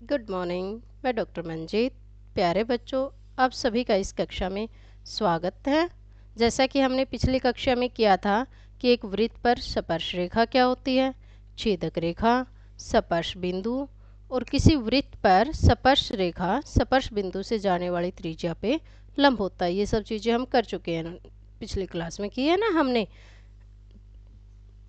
Good morning. मैं doctor Manjeet. प्यारे बच्चों, आप सभी का इस कक्षा में स्वागत है। जैसा कि हमने पिछली कक्षा में किया था कि एक वृत्त पर स्पर्श रेखा क्या होती है, छेदक रेखा, स्पर्श बिंदु और किसी वृत्त पर स्पर्श रेखा स्पर्श बिंदु से जाने वाली त्रिज्या पे लंब होता है। ये सब चीज़ें हम कर चुके हैं, पिछली क्लास में की है ना हमने।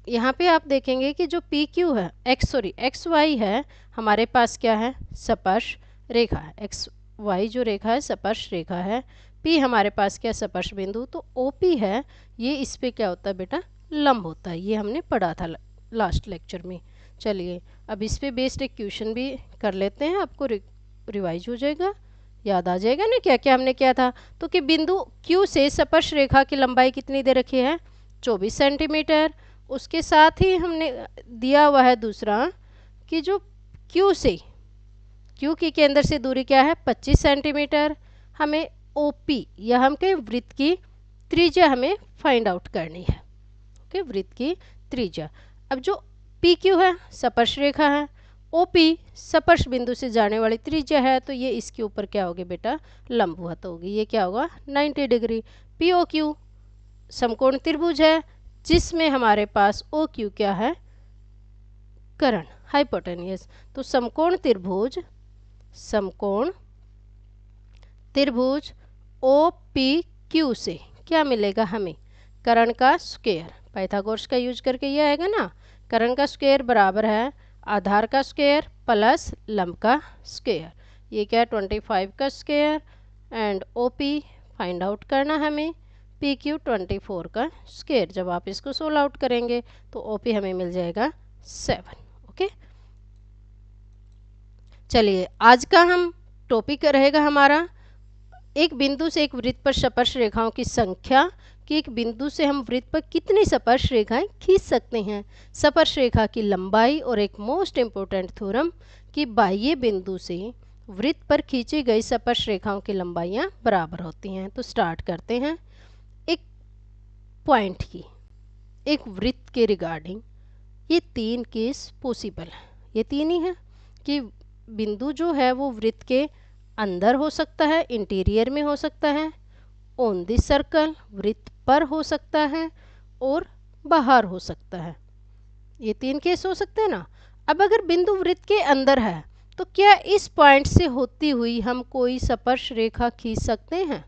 यहाँ पे आप देखेंगे कि जो पी क्यू है, एक्स वाई है, हमारे पास क्या है, स्पर्श रेखा है। एक्स वाई जो रेखा है स्पर्श रेखा है। पी हमारे पास क्या, स्पर्श बिंदु। तो ओ पी है, ये इस पे क्या होता है बेटा, लंब होता है। ये हमने पढ़ा था लास्ट लेक्चर में। चलिए अब इस पे बेस्ड एक क्वेश्चन भी कर लेते हैं, आपको रिवाइज हो जाएगा, याद आ जाएगा ना क्या क्या हमने किया था। तो कि बिंदु क्यू से स्पर्श रेखा की लंबाई कितनी दे रखी है, 24 सेंटीमीटर। उसके साथ ही हमने दिया हुआ है दूसरा कि जो क्यू से क्यू की के अंदर से दूरी क्या है, 25 सेंटीमीटर। हमें ओ पी या हम कहें वृत्त की त्रिज्या हमें फाइंड आउट करनी है। ओके, वृत्त की त्रिज्या। अब जो पी क्यू है स्पर्श रेखा है, ओ पी स्पर्श बिंदु से जाने वाली त्रिज्या है, तो ये इसके ऊपर क्या होगी बेटा, लंबवत होगी। ये क्या होगा, 90 डिग्री। पी ओ क्यू समकोण त्रिभुज है, जिसमें हमारे पास ओ क्यू क्या है, कर्ण, हाइपोटेनियस। तो समकोण त्रिभुज ओ पी क्यू से क्या मिलेगा हमें, कर्ण का स्क्वायर। पाइथागोरस का यूज करके ये आएगा ना, कर्ण का स्क्वायर बराबर है आधार का स्क्वायर प्लस लंब का स्क्वायर। ये क्या है, 25 का square. And O P find out करना हमें, पी क्यू 24 का स्क्वायर। जब आप इसको सोल्व आउट करेंगे तो ओ पी हमें मिल जाएगा 7। ओके, चलिए आज का हम टॉपिक रहेगा हमारा एक बिंदु से एक वृत्त पर स्पर्श रेखाओं की संख्या, कि एक बिंदु से हम वृत्त पर कितनी स्पर्श रेखाएं खींच सकते हैं, स्पर्श रेखा की लंबाई, और एक मोस्ट इम्पोर्टेंट थ्योरम कि बाह्य बिंदु से वृत्त पर खींची गई स्पर्श रेखाओं की लंबाइयां बराबर होती हैं। तो स्टार्ट करते हैं एक पॉइंट की, एक वृत्त के रिगार्डिंग। ये 3 केस पॉसिबल है, ये 3 ही है कि बिंदु जो है वो वृत्त के अंदर हो सकता है, इंटीरियर में हो सकता है, ऑन द सर्कल वृत्त पर हो सकता है, और बाहर हो सकता है। ये 3 केस हो सकते हैं ना। अब अगर बिंदु वृत्त के अंदर है तो क्या इस पॉइंट से होती हुई हम कोई स्पर्श रेखा खींच सकते हैं?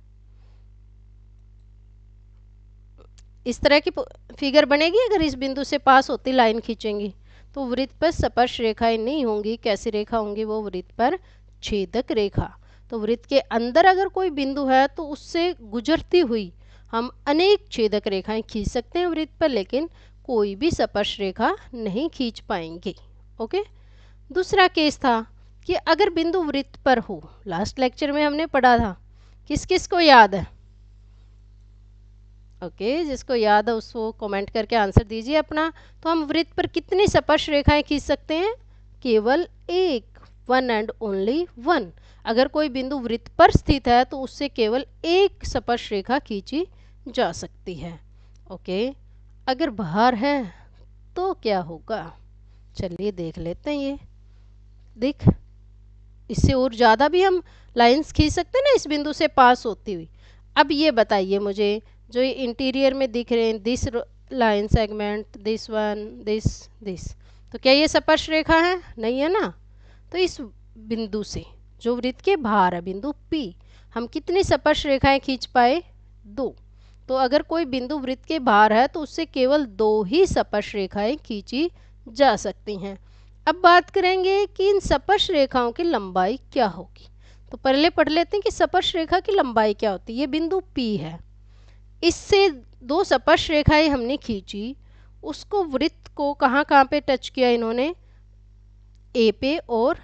इस तरह की फिगर बनेगी, अगर इस बिंदु से पास होती लाइन खींचेंगी तो वृत्त पर स्पर्श रेखाएं नहीं होंगी। कैसी रेखा होंगी वो, वृत्त पर छेदक रेखा। तो वृत्त के अंदर अगर कोई बिंदु है तो उससे गुजरती हुई हम अनेक छेदक रेखाएं खींच सकते हैं वृत्त पर, लेकिन कोई भी स्पर्श रेखा नहीं खींच पाएंगे। ओके, दूसरा केस था कि अगर बिंदु वृत्त पर हो, लास्ट लेक्चर में हमने पढ़ा था, किस किस को याद है? ओके, जिसको याद है उसको कमेंट करके आंसर दीजिए अपना। तो हम वृत्त पर कितनी स्पर्श रेखाएं खींच सकते हैं? केवल एक, वन एंड ओनली वन। अगर कोई बिंदु वृत्त पर स्थित है तो उससे केवल एक स्पर्श रेखा खींची जा सकती है। ओके, अगर बाहर है तो क्या होगा, चलिए देख लेते हैं। ये देख, इससे और ज़्यादा भी हम लाइंस खींच सकते हैं ना इस बिंदु से पास होती हुई। अब ये बताइए मुझे, जो ये इंटीरियर में दिख रहे हैं, this line segment, this one, this, तो क्या ये स्पर्श रेखा है? नहीं है ना। तो इस बिंदु से जो वृत्त के बाहर है, बिंदु P, हम कितनी स्पर्श रेखाएं खींच पाए? 2। तो अगर कोई बिंदु वृत्त के बाहर है तो उससे केवल 2 ही स्पर्श रेखाएं खींची जा सकती हैं। अब बात करेंगे कि इन स्पर्श रेखाओं की लंबाई क्या होगी। तो पहले पढ़ लेते हैं कि स्पर्श रेखा की लंबाई क्या होती है। ये बिंदु P है, इससे 2 स्पर्श रेखाएं हमने खींची, उसको वृत्त को कहाँ कहाँ पे टच किया इन्होंने, A पे और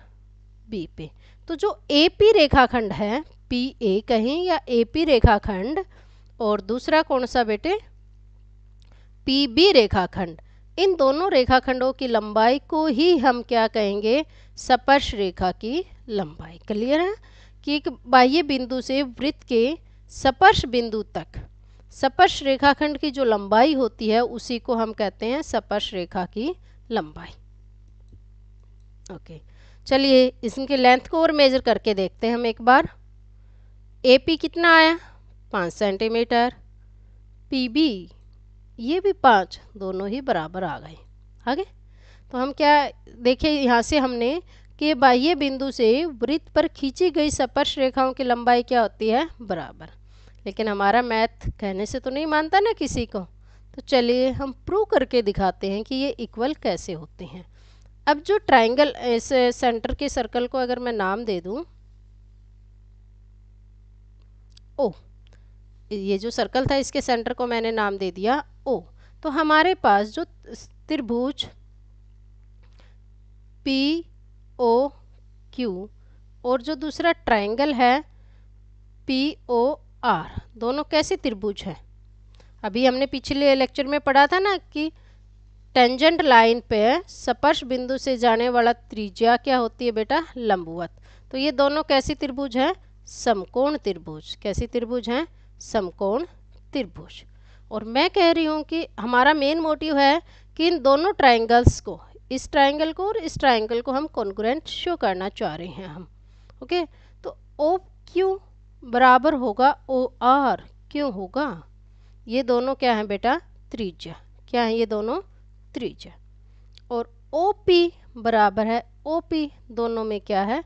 B पे। तो जो AP रेखाखंड है, PA कहें या AP रेखाखंड, और दूसरा कौन सा बेटे, PB रेखाखंड, इन दोनों रेखाखंडों की लंबाई को ही हम क्या कहेंगे, स्पर्श रेखा की लंबाई। क्लियर है कि एक बाह्य बिंदु से वृत्त के स्पर्श बिंदु तक स्पर्श रेखाखंड की जो लंबाई होती है उसी को हम कहते हैं स्पर्श रेखा की लंबाई। ओके, चलिए इसकी लेंथ को और मेजर करके देखते हैं हम एक बार। ए पी कितना आया 5 सेंटीमीटर, पी बी ये भी 5, दोनों ही बराबर आ गए। आगे तो हम क्या देखिए यहाँ से हमने कि बाह्य बिंदु से वृत्त पर खींची गई स्पर्श रेखाओं की लंबाई क्या होती है बराबर। लेकिन हमारा मैथ कहने से तो नहीं मानता ना किसी को, तो चलिए हम प्रूव करके दिखाते हैं कि ये इक्वल कैसे होते हैं। अब जो ट्राइंगल इस सेंटर के सर्कल को अगर मैं नाम दे दूं ओ, ये जो सर्कल था इसके सेंटर को मैंने नाम दे दिया ओ, तो हमारे पास जो त्रिभुज पी ओ क्यू और जो दूसरा ट्राइंगल है पी ओ आर, दोनों कैसे त्रिभुज हैं। अभी हमने पिछले लेक्चर में पढ़ा था ना कि टेंजेंट लाइन पे स्पर्श बिंदु से जाने वाला त्रिज्या क्या होती है बेटा लंबवत। तो ये दोनों कैसी त्रिभुज हैं समकोण त्रिभुज। कैसी त्रिभुज हैं समकोण त्रिभुज। और मैं कह रही हूँ कि हमारा मेन मोटिव है कि इन दोनों ट्राइंगल्स को, इस ट्राइंगल को और इस ट्राइंगल को हम कॉन्ग्रुएंट शो करना चाह रहे हैं हम। ओके, तो ओ क्यू बराबर होगा ओ आर। क्यों होगा, ये दोनों क्या है बेटा त्रिज्या। क्या है ये दोनों त्रिज्या। और ओ पी बराबर है ओ पी, दोनों में क्या है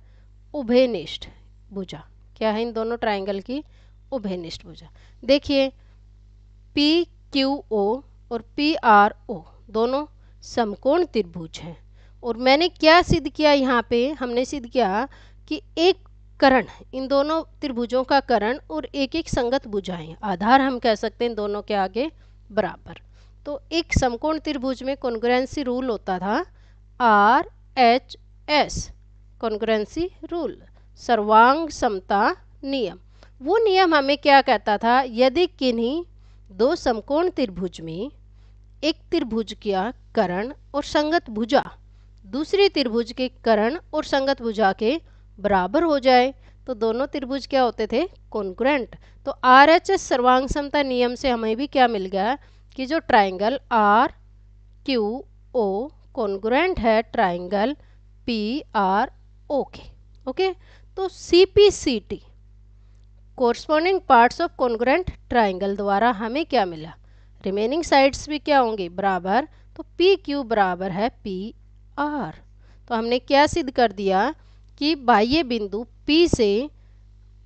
उभयनिष्ठ भुजा। क्या है इन दोनों ट्राइंगल की उभयनिष्ठ भुजा। देखिए पी क्यू ओ और पी आर ओ दोनों समकोण त्रिभुज हैं। और मैंने क्या सिद्ध किया यहाँ पे, हमने सिद्ध किया कि एक कर्ण, इन दोनों त्रिभुजों का कर्ण और एक एक संगत भुजाएं, आधार हम कह सकते हैं इन दोनों के आगे बराबर। तो एक समकोण त्रिभुज में कॉन्ग्रुएंसी रूल होता था R H S, congruency rule, सर्वांग समता नियम। वो नियम हमें क्या कहता था, यदि किन्हीं दो समकोण त्रिभुज में एक त्रिभुज का कर्ण और संगत भुजा दूसरी त्रिभुज के कर्ण और संगत भुजा के बराबर हो जाए तो दोनों त्रिभुज क्या होते थे कॉन्ग्रुएंट। तो आर एच एस सर्वांग समता नियम से हमें भी क्या मिल गया कि जो triangle R Q O congruent है ट्राइंगल पी आर ओ के। ओके, तो C P C T corresponding parts of congruent triangle द्वारा हमें क्या मिला, रिमेनिंग साइड्स भी क्या होंगे बराबर। तो पी क्यू बराबर है पी आर। तो हमने क्या सिद्ध कर दिया कि बाह्य बिंदु P से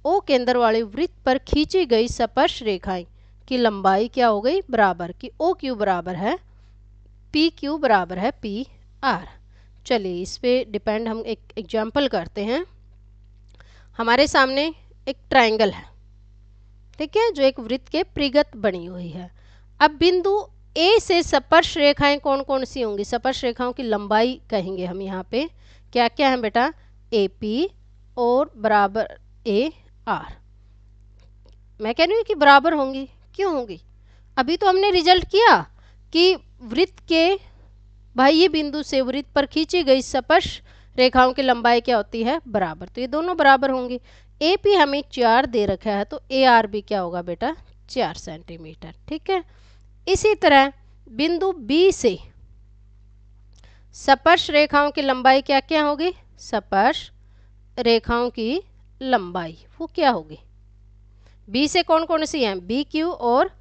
O केंद्र वाले वृत्त पर खींची गई स्पर्श रेखाएं की लंबाई क्या हो गई बराबर, कि ओ क्यू बराबर है पी क्यू बराबर है पी आर। चलिए इस पे डिपेंड हम एक एग्जाम्पल करते हैं। हमारे सामने एक ट्राइंगल है, ठीक है, जो एक वृत्त के परिगत बनी हुई है। अब बिंदु ए से स्पर्श रेखाएं कौन कौन सी होंगी, स्पर्श रेखाओं की लंबाई कहेंगे हम यहाँ पे क्या क्या है बेटा, ए पी और बराबर ए आर। मैं कह रही हूँ कि बराबर होंगी, क्यों होंगी, अभी तो हमने रिजल्ट किया कि वृत्त के बाह्य बिंदु से वृत्त पर खींची गई स्पर्श रेखाओं की लंबाई क्या होती है बराबर। तो ये दोनों बराबर होंगे। ए पी हमें 4 दे रखा है तो ए आर भी क्या होगा बेटा 4 सेंटीमीटर, ठीक है। इसी तरह बिंदु बी से स्पर्श रेखाओं की लंबाई क्या क्या होगी, स्पर्श रेखाओं की लंबाई वो क्या होगी, बी से कौन कौन सी हैं, बी क्यू और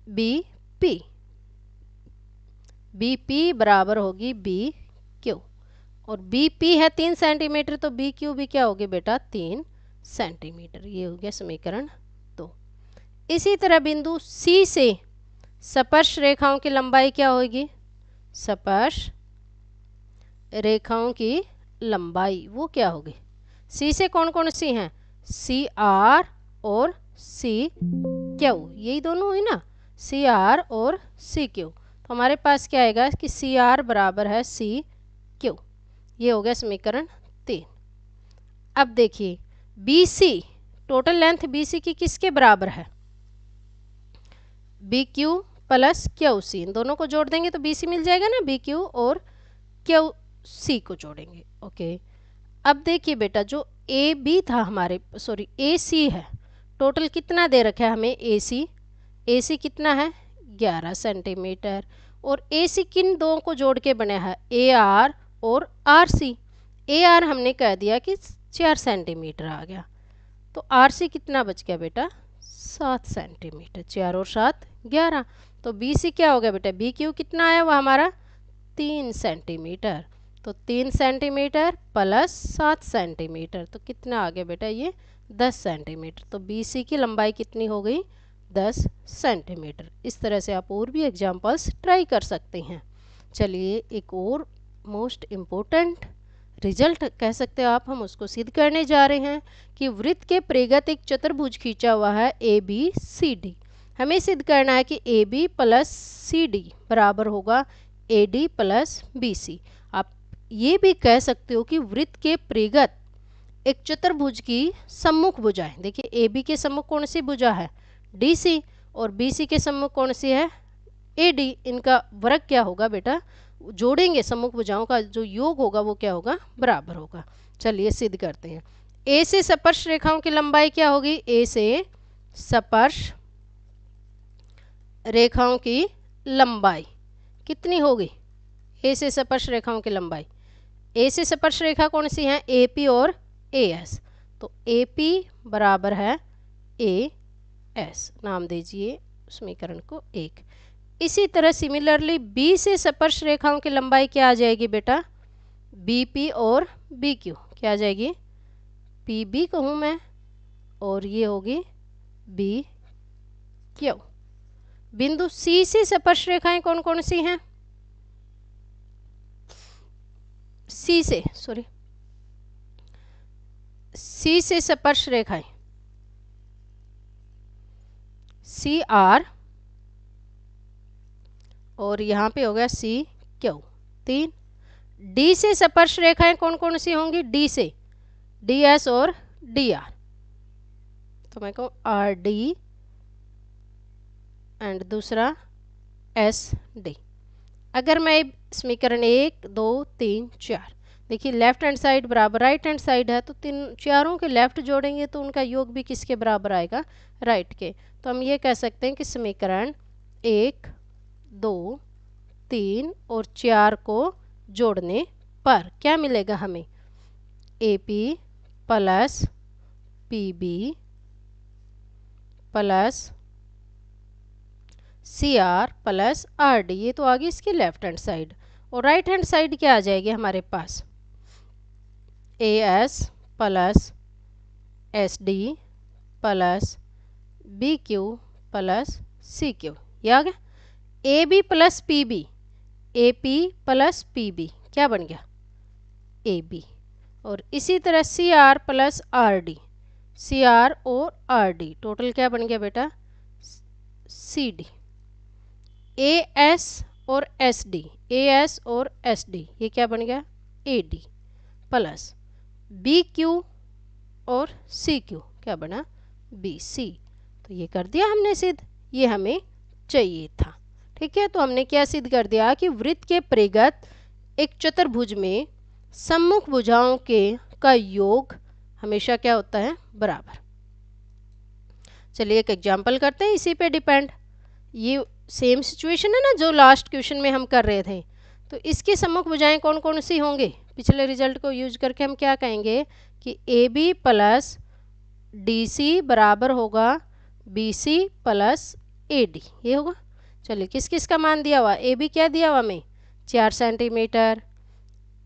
बी पी। बी पी बराबर होगी बी क्यू और बी पी है 3 सेंटीमीटर तो बी क्यू भी क्या होगी बेटा 3 सेंटीमीटर। ये हो गया समीकरण 2। इसी तरह बिंदु सी से स्पर्श रेखाओं की लंबाई क्या होगी, स्पर्श रेखाओं की लंबाई वो क्या होगी, सी से कौन कौन सी हैं, सी आर और सी क्यू, यही दोनों हुई ना, सी आर और सी क्यू। तो हमारे पास क्या आएगा कि सी आर बराबर है सी क्यू। ये हो गया समीकरण 3। अब देखिए B C, total length B C की किसके बराबर है, B Q plus Q C, इन दोनों को जोड़ देंगे तो बी सी मिल जाएगा ना, बी क्यू और क्यू सी को जोड़ेंगे। ओके, अब देखिए बेटा जो ए बी था हमारे, सॉरी ए सी है, टोटल कितना दे रखा है हमें ए सी कितना है 11 सेंटीमीटर। और ए सी किन दो को जोड़ के बना है, ए आर और आर सी। ए आर हमने कह दिया कि 4 सेंटीमीटर आ गया, तो आर सी कितना बच गया बेटा 7 सेंटीमीटर, 4 और 7 11। तो बी सी क्या हो गया बेटा, बी क्यू कितना आया वह हमारा 3 सेंटीमीटर, तो 3 सेंटीमीटर प्लस 7 सेंटीमीटर, तो कितना आ गया बेटा ये 10 सेंटीमीटर। तो बी सी की लंबाई कितनी हो गई 10 सेंटीमीटर। इस तरह से आप और भी एग्जाम्पल्स ट्राई कर सकते हैं। चलिए एक और मोस्ट इम्पोर्टेंट रिजल्ट कह सकते हो आप, हम उसको सिद्ध करने जा रहे हैं कि वृत्त के प्रेगत एक चतुर्भुज खींचा हुआ है ए बी सी डी। हमें सिद्ध करना है कि A B plus C D बराबर होगा A D plus B C. आप ये भी कह सकते हो कि वृत्त के प्रेगत एक चतुर्भुज की सम्मुख भुजाएं, देखिए ए बी के सम्मुख कौन सी भुजा है डी सी, और बी सी के सम्मुख कौन सी है ए डी। इनका वर्ग क्या होगा बेटा, जोड़ेंगे सम्मुख भुजाओं का जो योग होगा वो क्या होगा बराबर होगा। चलिए सिद्ध करते हैं। ए से स्पर्श रेखाओं की लंबाई क्या होगी, ए से स्पर्श रेखाओं की लंबाई कितनी होगी, ए से स्पर्श रेखाओं की लंबाई, ए से स्पर्श रेखा कौन सी है ए पी और ए एस, तो ए पी बराबर है ए एस, नाम दीजिए समीकरण को 1। इसी तरह सिमिलरली बी से स्पर्श रेखाओं की लंबाई क्या आ जाएगी बेटा, बी पी और बी क्यू क्या आ जाएगी, पी बी कहूँ मैं और ये होगी बी क्यू। बिंदु सी से स्पर्श रेखाएं कौन कौन सी हैं, सी से स्पर्श रेखाएं सी आर और यहाँ पे हो गया सी क्यू 3। डी से स्पर्श रेखाएं कौन कौन सी होंगी, डी से डी एस और डी आर, तो मैं कहूँ आर डी एंड दूसरा एस डी। अगर मैं समीकरण 1 2 3 4 देखिए लेफ्ट हैंड साइड बराबर राइट हैंड साइड है, तो चारों के लेफ्ट जोड़ेंगे तो उनका योग भी किसके बराबर आएगा, राइट के। तो हम ये कह सकते हैं कि समीकरण 1 2 3 और 4 को जोड़ने पर क्या मिलेगा हमें, A P plus P B plus C R plus R D, ये तो आ गई इसकी लेफ्ट हैंड साइड, और राइट हैंड साइड क्या आ जाएगी हमारे पास, A S plus S D plus B Q plus C Q, ये आ गया। A B plus P B, A P plus P B क्या बन गया ए बी, और इसी तरह C R plus R D, C R और आर डी टोटल क्या बन गया बेटा सी डी। ए एस और एस डी, ए एस और एस डी ये क्या बन गया A D plus B Q और सी क्यू क्या बना बी सी। तो ये कर दिया हमने सिद्ध, ये हमें चाहिए था। ठीक है, तो हमने क्या सिद्ध कर दिया कि वृत्त के प्रेगत एक चतुर्भुज में सम्मुख भुजाओं के का योग हमेशा क्या होता है बराबर। चलिए एक एग्जाम्पल करते हैं इसी पे डिपेंड, ये सेम सिचुएशन है ना जो लास्ट क्वेश्चन में हम कर रहे थे। तो इसकी सम्मुख भुजाएं कौन कौन सी होंगे, पिछले रिजल्ट को यूज करके हम क्या कहेंगे कि A B plus D C बराबर होगा B C plus A D, ये होगा। चलिए किस किस का मान दिया हुआ, ए बी क्या दिया हुआ हमें 4 centimetre,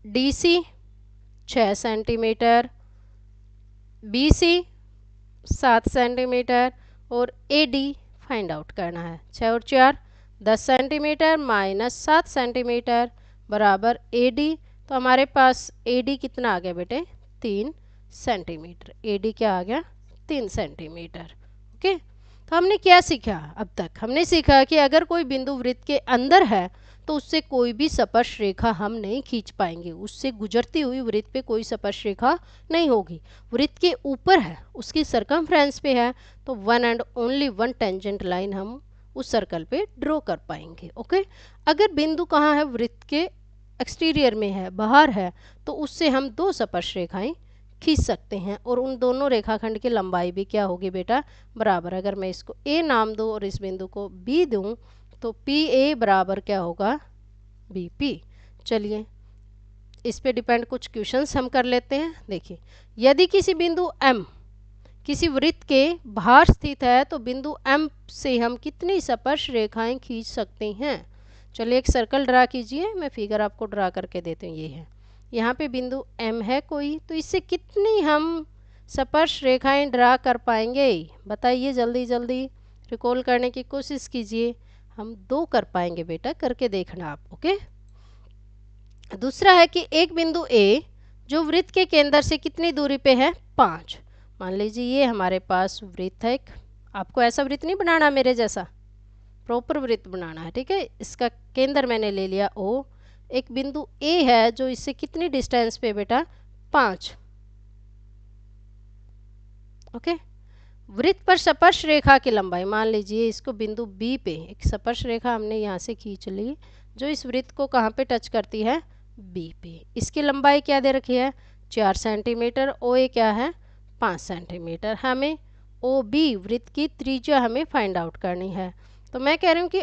D C 6 centimetre, B C 7 centimetre और ए डी फाइंड आउट करना है। 6 और 4 10 सेंटीमीटर माइनस 7 सेंटीमीटर बराबर ए डी। तो हमारे पास ए डी कितना आ गया बेटे 3 सेंटीमीटर, ए डी क्या आ गया 3 सेंटीमीटर। ओके, तो हमने क्या सीखा अब तक, हमने सीखा कि अगर कोई बिंदु वृत्त के अंदर है तो उससे कोई भी स्पर्श रेखा हम नहीं खींच पाएंगे, उससे गुजरती हुई वृत्त पे कोई स्पर्श रेखा नहीं होगी। वृत्त के ऊपर है, उसकी सरकमफ्रेंस पे है, तो one and only one tangent line हम उस सर्कल पे ड्रॉ कर पाएंगे। ओके, अगर बिंदु कहाँ है वृत्त के एक्सटीरियर में है, बाहर है, तो उससे हम 2 स्पर्श रेखाएं खींच सकते हैं और उन दोनों रेखाखंड की लंबाई भी क्या होगी बेटा बराबर। अगर मैं इसको ए नाम दूं और इस बिंदु को बी दूं तो पी ए बराबर क्या होगा बी पी। चलिए इस पे डिपेंड कुछ क्वेश्चंस हम कर लेते हैं। देखिए, यदि किसी बिंदु M किसी वृत्त के बाहर स्थित है तो बिंदु M से हम कितनी स्पर्श रेखाएं खींच सकते हैं। चलिए एक सर्कल ड्रा कीजिए, मैं फिगर आपको ड्रा करके देती हूँ। ये है, यहाँ पे बिंदु M है कोई, तो इससे कितनी हम स्पर्श रेखाएं ड्रा कर पाएंगे, बताइए जल्दी जल्दी रिकॉल करने की कोशिश कीजिए। हम 2 कर पाएंगे बेटा, करके देखना आप। ओके, दूसरा है कि एक बिंदु A जो वृत्त के केंद्र से कितनी दूरी पे है, 5। मान लीजिए ये हमारे पास वृत्त है एक, आपको ऐसा वृत्त नहीं बनाना, मेरे जैसा प्रॉपर वृत्त बनाना है, ठीक है। इसका केंद्र मैंने ले लिया O। एक बिंदु A है जो इससे कितनी डिस्टेंस पे बेटा, 5। ओके, वृत्त पर स्पर्श रेखा की लंबाई, मान लीजिए इसको बिंदु B पे एक स्पर्श रेखा हमने यहाँ से खींच ली जो इस वृत्त को कहाँ पे टच करती है, B पे। इसकी लंबाई क्या दे रखी है, 4 सेंटीमीटर। OA क्या है, 5 सेंटीमीटर। हमें OB वृत्त की त्रिज्या हमें फाइंड आउट करनी है। तो मैं कह रही हूँ कि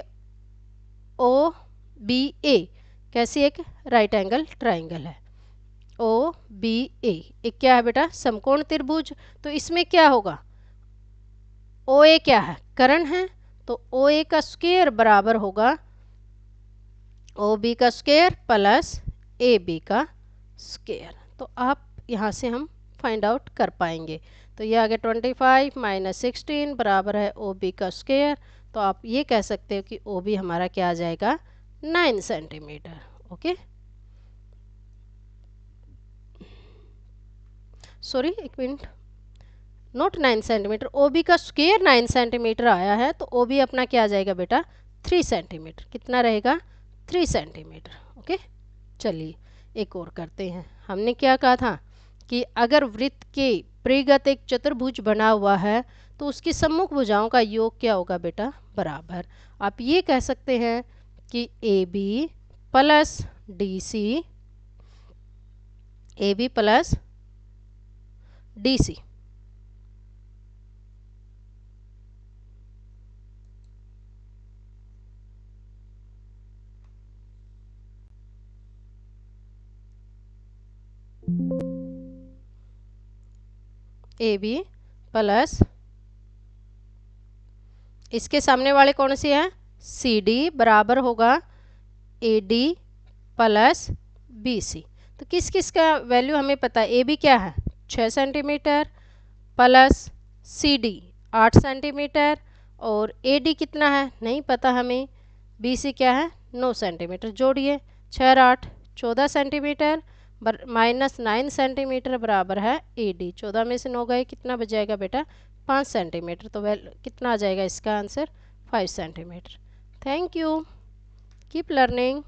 OBA कैसी एक राइट एंगल ट्राइंगल है। OBA एक क्या है बेटा, समकोण त्रिभुज। तो इसमें क्या होगा, OA क्या है, कर्ण है, तो OA का स्क्वायर बराबर होगा OB का स्क्वायर प्लस AB का स्क्वायर। तो आप यहाँ से हम फाइंड आउट कर पाएंगे। तो ये आ गया 25 माइनस 16 बराबर है OB का स्क्वायर। तो आप ये कह सकते हो कि OB हमारा क्या आ जाएगा, 9 सेंटीमीटर। ओके, सॉरी एक मिनट, नॉट 9 सेंटीमीटर, OB का स्क्वायर 9 सेंटीमीटर आया है, तो OB अपना क्या आ जाएगा बेटा, 3 सेंटीमीटर। कितना रहेगा, 3 सेंटीमीटर। ओके, चलिए एक और करते हैं। हमने क्या कहा था कि अगर वृत्त के परिगत एक चतुर्भुज बना हुआ है तो उसकी सम्मुख भुजाओं का योग क्या होगा बेटा, बराबर। आप ये कह सकते हैं कि AB plus DC, AB plus DC AB plus इसके सामने वाले कौन से हैं, CD बराबर होगा AD प्लस BC। तो किस किस का वैल्यू हमें पता है, AB क्या है 6 सेंटीमीटर प्लस CD 8 सेंटीमीटर और AD कितना है नहीं पता हमें, BC क्या है 9 सेंटीमीटर। जोड़िए 6 8 14 सेंटीमीटर माइनस 9 सेंटीमीटर बराबर है AD। 14 में से 9 गए, कितना बच जाएगा बेटा, 5 सेंटीमीटर। तो कितना आ जाएगा इसका answer, 5 centimetre. Thank you, keep learning.